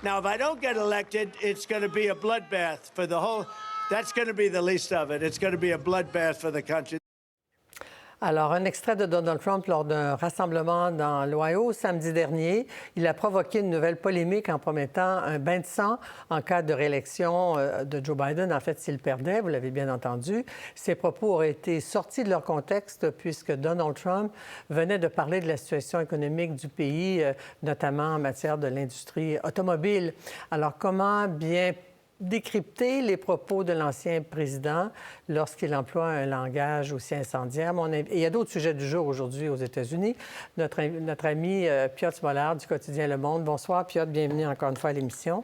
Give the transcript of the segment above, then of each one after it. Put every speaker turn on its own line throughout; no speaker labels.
Now, if I don't get elected, it's going to be a bloodbath for the whole. That's going to be the least of it. It's going to be a bloodbath for the country.
Alors, un extrait de Donald Trump lors d'un rassemblement dans l'Ohio samedi dernier. Il a provoqué une nouvelle polémique en promettant un bain de sang en cas de réélection de Joe Biden. En fait, s'il perdait, vous l'avez bien entendu. Ses propos auraient été sortis de leur contexte puisque Donald Trump venait de parler de la situation économique du pays, notamment en matière de l'industrie automobile. Alors, comment bien décrypter les propos de l'ancien président lorsqu'il emploie un langage aussi incendiaire. Et il y a d'autres sujets du jour aujourd'hui aux États-Unis. Notre ami Piotr Smollett du quotidien Le Monde. Bonsoir, Piotr. Bienvenue encore une fois à l'émission.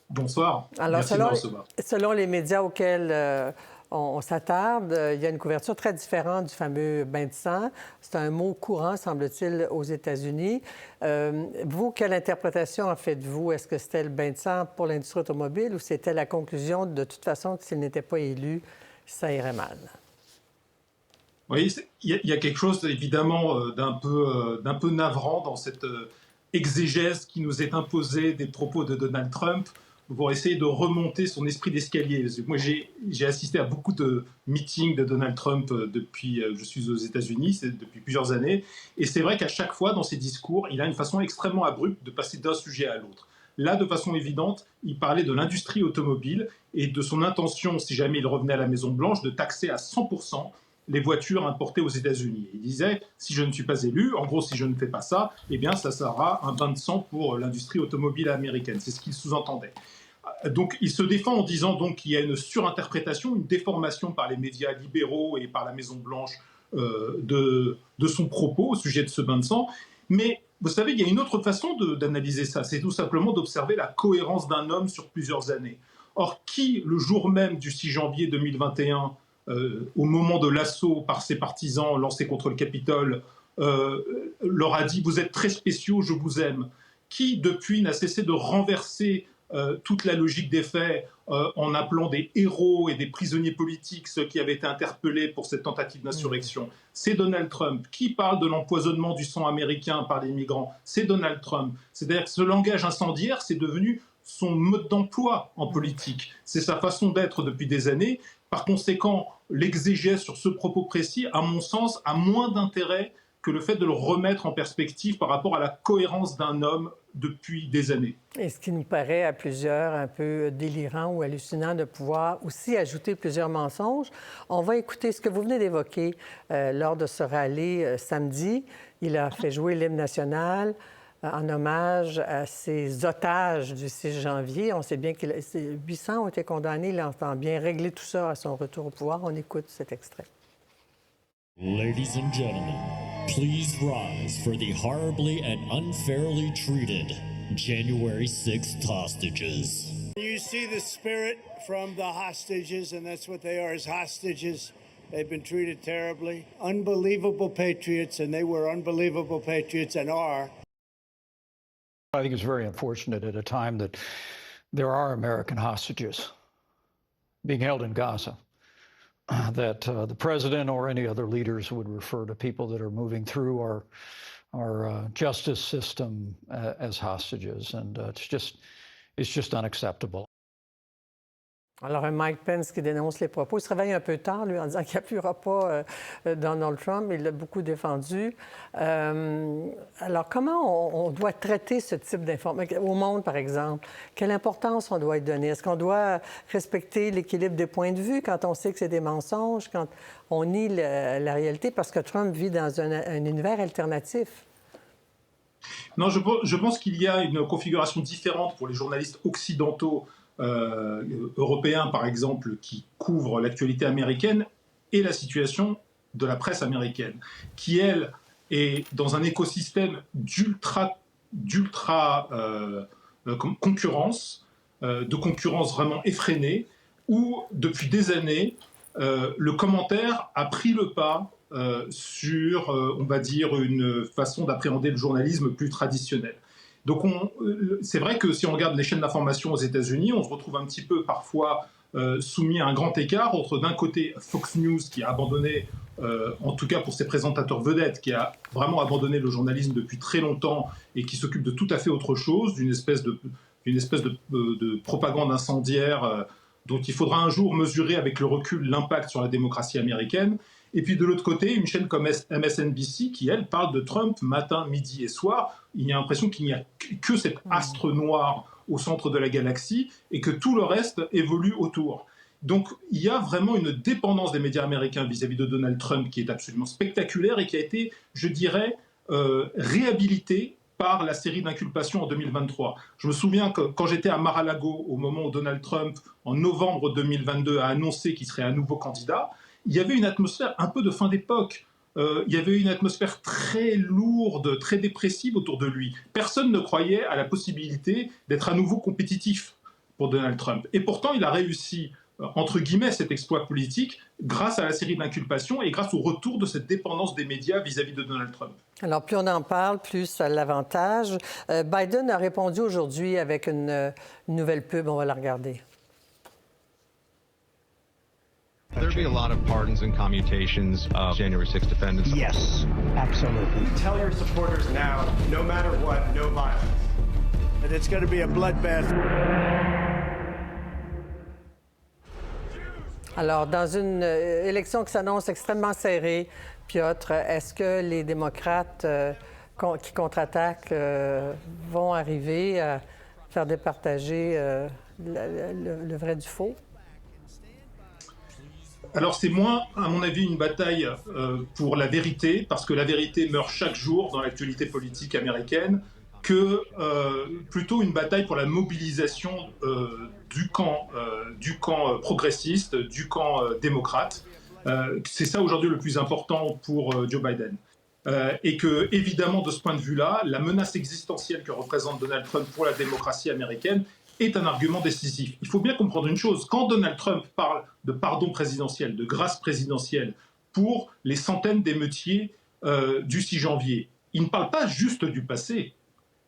Bonsoir.
Alors,
merci de me recevoir.
Selon les médias auxquels on s'attarde, il y a une couverture très différente du fameux bain de sang. C'est un mot courant, semble-t-il, aux États-Unis. Vous, quelle interprétation en faites-vous? Est-ce que c'était le bain de sang pour l'industrie automobile ou c'était la conclusion, de toute façon, que s'il n'était pas élu, ça irait mal?
Oui, il y a quelque chose, évidemment, d'un peu navrant dans cette exégèse qui nous est imposée des propos de Donald Trump pour essayer de remonter son esprit d'escalier. Moi, j'ai assisté à beaucoup de meetings de Donald Trump depuis que je suis aux États-Unis, depuis plusieurs années. Et c'est vrai qu'à chaque fois, dans ses discours, il a une façon extrêmement abrupte de passer d'un sujet à l'autre. Là, de façon évidente, il parlait de l'industrie automobile et de son intention, si jamais il revenait à la Maison-Blanche, de taxer à 100% les voitures importées aux États-Unis. Il disait, si je ne suis pas élu, en gros, si je ne fais pas ça, eh bien, ça sera un bain de sang pour l'industrie automobile américaine. C'est ce qu'il sous-entendait. Donc, il se défend en disant donc qu'il y a une surinterprétation, une déformation par les médias libéraux et par la Maison-Blanche de son propos au sujet de ce bain de sang. Mais vous savez, il y a une autre façon d'analyser ça. C'est tout simplement d'observer la cohérence d'un homme sur plusieurs années. Or, qui, le jour même du 6 janvier 2021, au moment de l'assaut par ses partisans lancé contre le Capitole, leur a dit « Vous êtes très spéciaux, je vous aime ». Qui, depuis, n'a cessé de renverser toute la logique des faits en appelant des héros et des prisonniers politiques ceux qui avaient été interpellés pour cette tentative d'insurrection. C'est Donald Trump. Qui parle de l'empoisonnement du sang américain par les migrants? C'est Donald Trump. C'est-à-dire que ce langage incendiaire, c'est devenu son mode d'emploi en politique. C'est sa façon d'être depuis des années. Par conséquent, l'exégèse sur ce propos précis, à mon sens, a moins d'intérêt que le fait de le remettre en perspective par rapport à la cohérence d'un homme depuis des années.
Et ce qui nous paraît à plusieurs un peu délirant ou hallucinant de pouvoir aussi ajouter plusieurs mensonges. On va écouter ce que vous venez d'évoquer lors de ce rallye samedi. Il a fait jouer l'hymne national en hommage à ces otages du 6 janvier. On sait bien que 800 ont été condamnés. Il entend bien régler tout ça à son retour au pouvoir. On écoute cet extrait.
Ladies and gentlemen, please rise for the horribly and unfairly treated January 6th hostages.
You see the spirit from the hostages, and that's what they are, as hostages. They've been treated terribly. Unbelievable patriots, and they were unbelievable patriots and are.
I think it's very unfortunate at a time that there are American hostages being held in Gaza. That the president or any other leaders would refer to people that are moving through our justice system as hostages, and it's just unacceptable.
Alors, un Mike Pence qui dénonce les propos. Il se réveille un peu tard, lui, en disant qu'il n'appuiera pas Donald Trump. Il l'a beaucoup défendu. Alors, comment on doit traiter ce type d'information? Au Monde, par exemple, quelle importance on doit y donner? Est-ce qu'on doit respecter l'équilibre des points de vue quand on sait que c'est des mensonges, quand on nie la réalité? Parce que Trump vit dans un univers alternatif.
Non, je pense qu'il y a une configuration différente pour les journalistes occidentaux européens, par exemple, qui couvrent l'actualité américaine et la situation de la presse américaine, qui, elle, est dans un écosystème d'ultra concurrence, de concurrence vraiment effrénée, où, depuis des années, le commentaire a pris le pas sur, on va dire, une façon d'appréhender le journalisme plus traditionnel. Donc c'est vrai que si on regarde les chaînes d'information aux États-Unis, on se retrouve un petit peu parfois soumis à un grand écart entre d'un côté Fox News qui a abandonné en tout cas pour ses présentateurs vedettes, qui a vraiment abandonné le journalisme depuis très longtemps et qui s'occupe de tout à fait autre chose, d'une espèce de propagande incendiaire dont il faudra un jour mesurer avec le recul l'impact sur la démocratie américaine. Et puis de l'autre côté, une chaîne comme MSNBC qui, elle, parle de Trump matin, midi et soir. Il y a l'impression qu'il n'y a que cet astre noir au centre de la galaxie et que tout le reste évolue autour. Donc il y a vraiment une dépendance des médias américains vis-à-vis de Donald Trump qui est absolument spectaculaire et qui a été, je dirais, réhabilitée par la série d'inculpations en 2023. Je me souviens que quand j'étais à Mar-a-Lago, au moment où Donald Trump, en novembre 2022, a annoncé qu'il serait un nouveau candidat, il y avait une atmosphère un peu de fin d'époque. Il y avait une atmosphère très lourde, très dépressive autour de lui. Personne ne croyait à la possibilité d'être à nouveau compétitif pour Donald Trump. Et pourtant, il a réussi, entre guillemets, cet exploit politique grâce à la série d'inculpations et grâce au retour de cette dépendance des médias vis-à-vis de Donald Trump.
Alors, plus on en parle, plus ça a l'avantage. Biden a répondu aujourd'hui avec une nouvelle pub. On va la regarder.
There'll be a lot of pardons and commutations of January 6th defendants.
Yes, absolutely.
Tell your supporters now, no matter what, no violence.
And it's going to be a bloodbath.
Alors, dans une élection qui s'annonce extrêmement serrée, Piotr, est-ce que les démocrates qui contre-attaquent vont arriver à faire départager le vrai du faux?
Alors c'est moins, à mon avis, une bataille pour la vérité, parce que la vérité meurt chaque jour dans l'actualité politique américaine, que plutôt une bataille pour la mobilisation du camp progressiste, du camp démocrate. C'est ça aujourd'hui le plus important pour Joe Biden. Et que, évidemment, de ce point de vue-là, la menace existentielle que représente Donald Trump pour la démocratie américaine est un argument décisif. Il faut bien comprendre une chose, quand Donald Trump parle de pardon présidentiel, de grâce présidentielle pour les centaines d'émeutiers du 6 janvier, il ne parle pas juste du passé,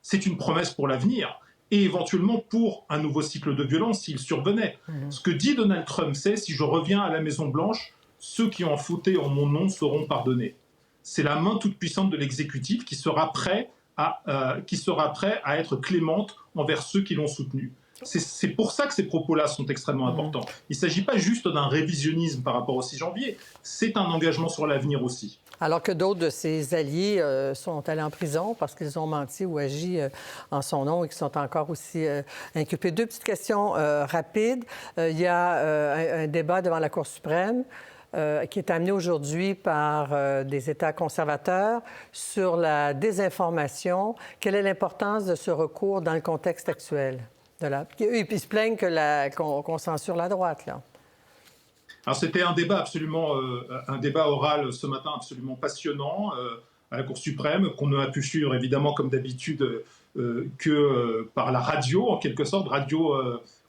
c'est une promesse pour l'avenir et éventuellement pour un nouveau cycle de violence s'il survenait. Ce que dit Donald Trump, c'est « si je reviens à la Maison-Blanche, ceux qui ont fauté en mon nom seront pardonnés ». C'est la main toute puissante de l'exécutif qui sera prêt à être clémente envers ceux qui l'ont soutenu. C'est pour ça que ces propos-là sont extrêmement importants. Il ne s'agit pas juste d'un révisionnisme par rapport au 6 janvier, c'est un engagement sur l'avenir aussi.
Alors que d'autres de ses alliés sont allés en prison parce qu'ils ont menti ou agi en son nom et qui sont encore aussi inculpés. Deux petites questions rapides. Il y a un débat devant la Cour suprême qui est amené aujourd'hui par des États conservateurs sur la désinformation. Quelle est l'importance de ce recours dans le contexte actuel? Ils se plaignent qu'on censure la droite, là.
Alors c'était un débat oral ce matin absolument passionnant à la Cour suprême, qu'on ne a pu suivre évidemment comme d'habitude que par la radio, en quelque sorte, radio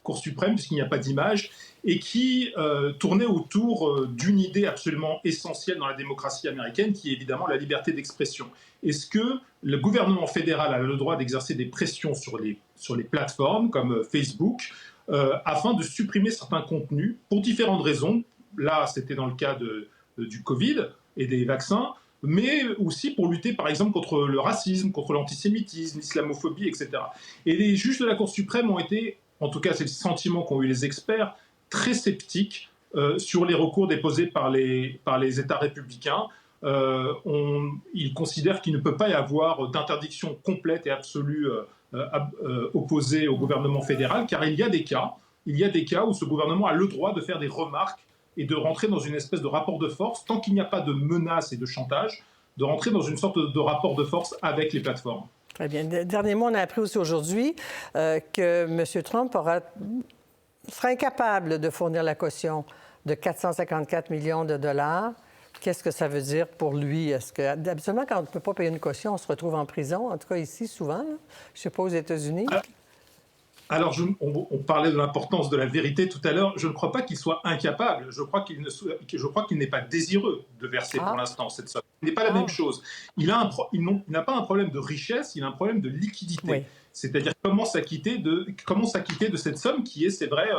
Cour suprême, puisqu'il n'y a pas d'image, et qui tournait autour d'une idée absolument essentielle dans la démocratie américaine, qui est évidemment la liberté d'expression. Est-ce que le gouvernement fédéral a le droit d'exercer des pressions sur les plateformes comme Facebook afin de supprimer certains contenus pour différentes raisons? Là, c'était dans le cas du Covid et des vaccins, mais aussi pour lutter, par exemple, contre le racisme, contre l'antisémitisme, l'islamophobie, etc. Et les juges de la Cour suprême ont été, en tout cas c'est le sentiment qu'ont eu les experts, très sceptiques sur les recours déposés par les États républicains. Ils considèrent qu'il ne peut pas y avoir d'interdiction complète et absolue opposée au gouvernement fédéral, car il y a des cas où ce gouvernement a le droit de faire des remarques et de rentrer dans une espèce de rapport de force, tant qu'il n'y a pas de menaces et de chantage, de rentrer dans une sorte de rapport de force avec les plateformes.
Très bien. Dernièrement, on a appris aussi aujourd'hui que M. Trump sera incapable de fournir la caution de 454 millions de dollars. Qu'est-ce que ça veut dire pour lui? Est-ce que, habituellement, quand on ne peut pas payer une caution, on se retrouve en prison, en tout cas ici, souvent, là. Je ne sais pas aux États-Unis.
Alors, on parlait de l'importance de la vérité tout à l'heure. Je ne crois pas qu'il soit incapable. Je crois qu'il n'est pas désireux de verser pour l'instant cette somme. Ce n'est pas la même chose. Il n'a pas un problème de richesse, il a un problème de liquidité. Oui. C'est-à-dire comment s'acquitter de cette somme qui est, c'est vrai,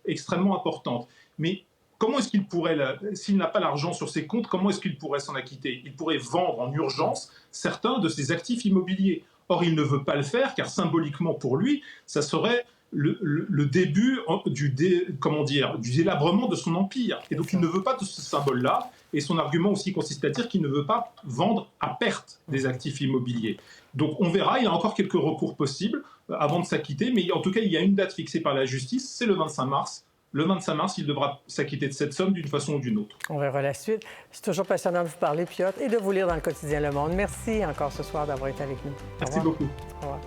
extrêmement importante. Mais comment est-ce qu'il pourrait, s'il n'a pas l'argent sur ses comptes, comment est-ce qu'il pourrait s'en acquitter? Il pourrait vendre en urgence certains de ses actifs immobiliers. Or, il ne veut pas le faire, car symboliquement pour lui, ça serait le début du délabrement de son empire. Et donc, il ne veut pas de ce symbole-là. Et son argument aussi consiste à dire qu'il ne veut pas vendre à perte des actifs immobiliers. Donc, on verra, il y a encore quelques recours possibles avant de s'acquitter. Mais en tout cas, il y a une date fixée par la justice, c'est le 25 mars. Le 25 mars, il devra s'acquitter de cette somme d'une façon ou d'une autre.
On verra la suite. C'est toujours passionnant de vous parler, Piotr, et de vous lire dans le quotidien Le Monde. Merci encore ce soir d'avoir été avec nous.
Merci beaucoup.
Au revoir.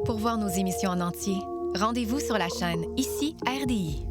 Pour voir nos émissions en entier, rendez-vous sur la chaîne Ici RDI.